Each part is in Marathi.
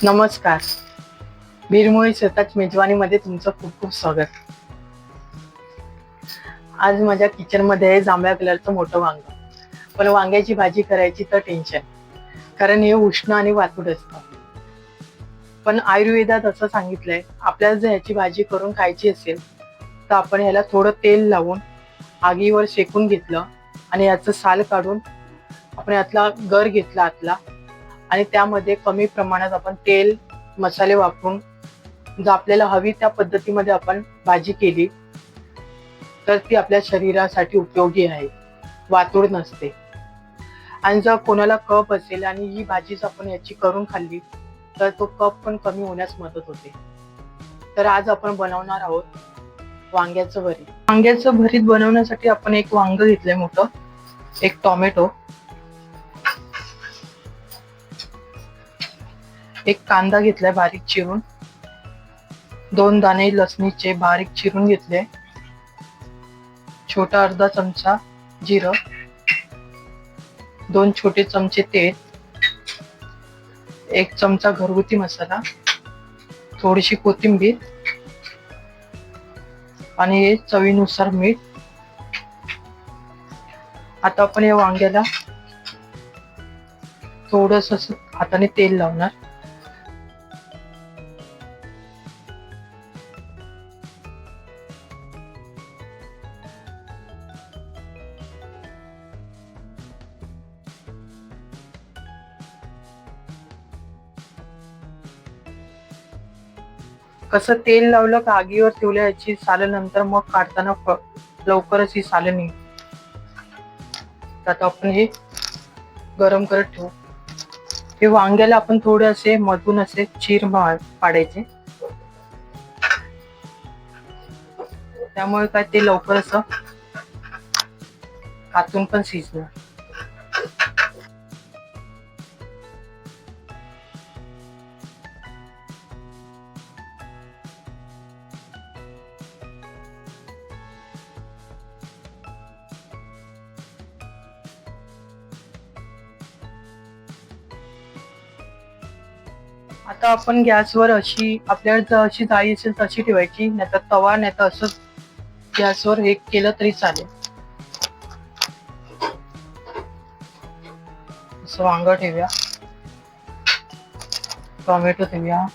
नमस्कार. बिरमुळी स्वतःच मेजवानीमध्ये तुमचं खूप खूप स्वागत. आज माझ्या किचन मध्ये आहे जांभळ्या कलरचं मोठं वांग. पण वांग्याची भाजी करायची तर टेन्शन, कारण हे उष्ण आणि वातुड असतं. पण आयुर्वेदात असं सांगितलंय, आपल्याला जर ह्याची भाजी करून खायची असेल तर आपण ह्याला थोडं तेल लावून आगीवर शेकून घेतलं आणि याचं साल काढून आपण यातला गर घेतला आतला आणि त्यामध्ये कमी प्रमाणात आपण तेल मसाले वापरून जर आपल्याला हवी त्या पद्धतीमध्ये आपण भाजी केली तर ती आपल्या शरीरासाठी उपयोगी आहे, वातुड नसते. आणि जर कोणाला कफ असेल आणि ही भाजीच आपण याची करून खाल्ली तर तो कफ पण कमी होण्यास मदत होते. तर आज आपण बनवणार आहोत वांग्याचं भरीत. वांग्याचं भरीत बनवण्यासाठी आपण एक वांग घेतलंय मोठं, एक टोमॅटो, एक कांदा घेतलाय बारीक चिरून, 2 दाणे लसणीचे बारीक चिरून घेतले, छोटा अर्धा चमचा जिरं, 2 छोटे चमचे तेल, 1 चमचा घरगुती मसाला, थोडीशी कोथिंबीर आणि चवीनुसार मीठ. आता आपण या वांग्याला थोडंसं हाताने तेल लावणार. कसं तेल लावलं का आगीवर ठेवल्या याची सालं नंतर मग काढताना लवकरच ही सालं निघ. आता आपण हे गरम करत ठेवू. हे वांग्याला आपण थोडे असे मधून असे चीर पाडायचे, त्यामुळे काय ते लवकर असं आतून पण शिजणार. आता आपण गॅसवर अशी आपल्याला जर अशी जाळी असेल तशी ठेवायची, नाहीतर तवा नाहीतर असंच गॅसवर हे केलं तरी चालेल. असं वांग ठेवूया, टोमॅटो ठेवूया,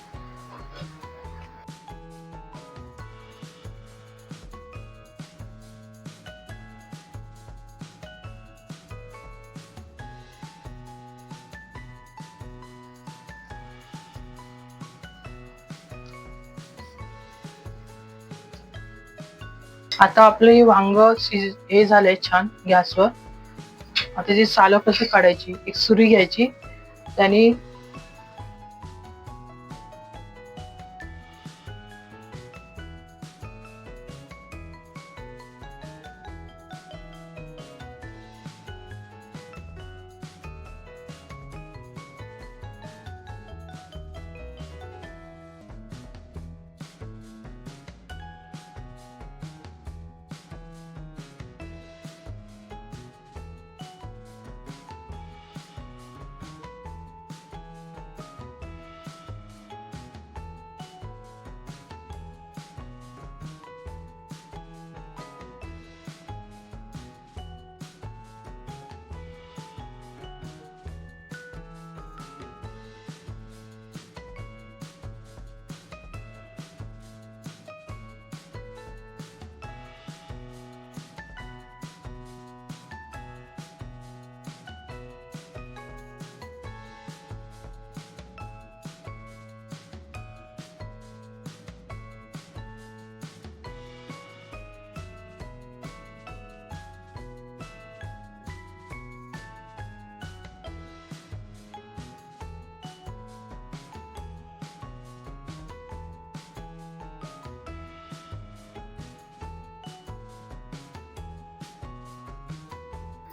आता आपलं हे वांग हे झालंय छान गॅसवर. आता त्याची सालं कशी काढायची, एक सुरी घ्यायची, त्याने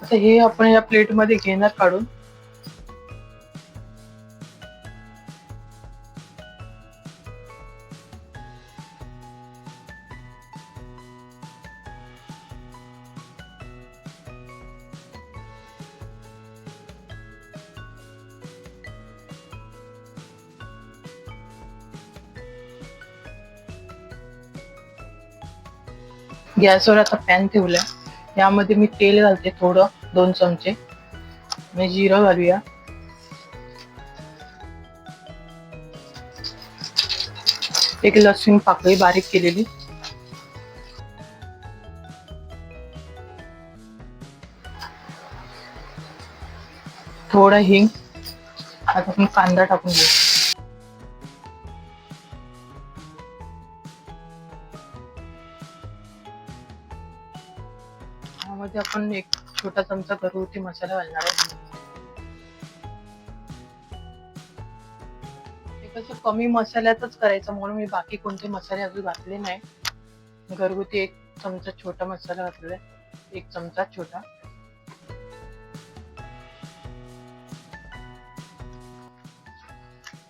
आता हे आपण या प्लेट मध्ये घेणार काढून. गॅसवर आता पॅन ठेवलाय. यामध्ये मी तेल घालते थोडं, 2 चमचे आणि जिरं घालूया. एक लसूण पाकळी बारीक केलेली, थोडं हिंग. आता आपण कांदा टाकून घेऊ. यामध्ये आपण एक छोटा चमचा घरगुती मसाला घालणार आहे. हे कसं कमी मसाल्यातच करायचं म्हणून मी बाकी कोणते मसाले अजून घातले नाही. घरगुती एक चमचा छोटा मसाला घातलाय, एक चमचा छोटा.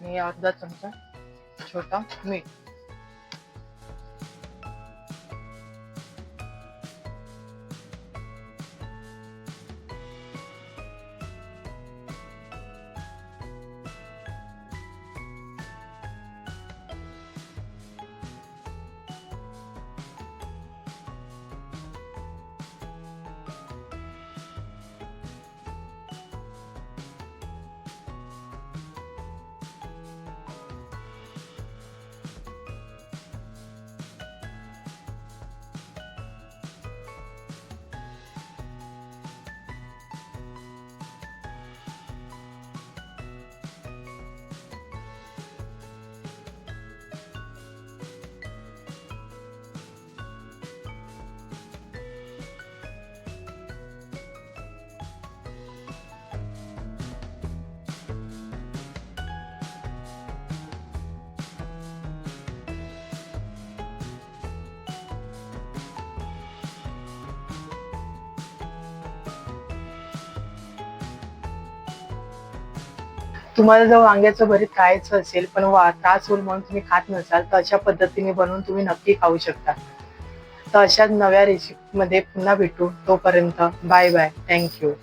आणि अर्धा चमचा छोटा मीठ. तुम्हाला जर वांग्याचं भरीत खायचं असेल पण त्रास होईल म्हणून तुम्ही खात नसाल, तर अशा पद्धतीने बनवून तुम्ही नक्की खाऊ शकता. तर अशाच नव्या रेसिपीमध्ये पुन्हा भेटू. तोपर्यंत बाय बाय. थँक्यू.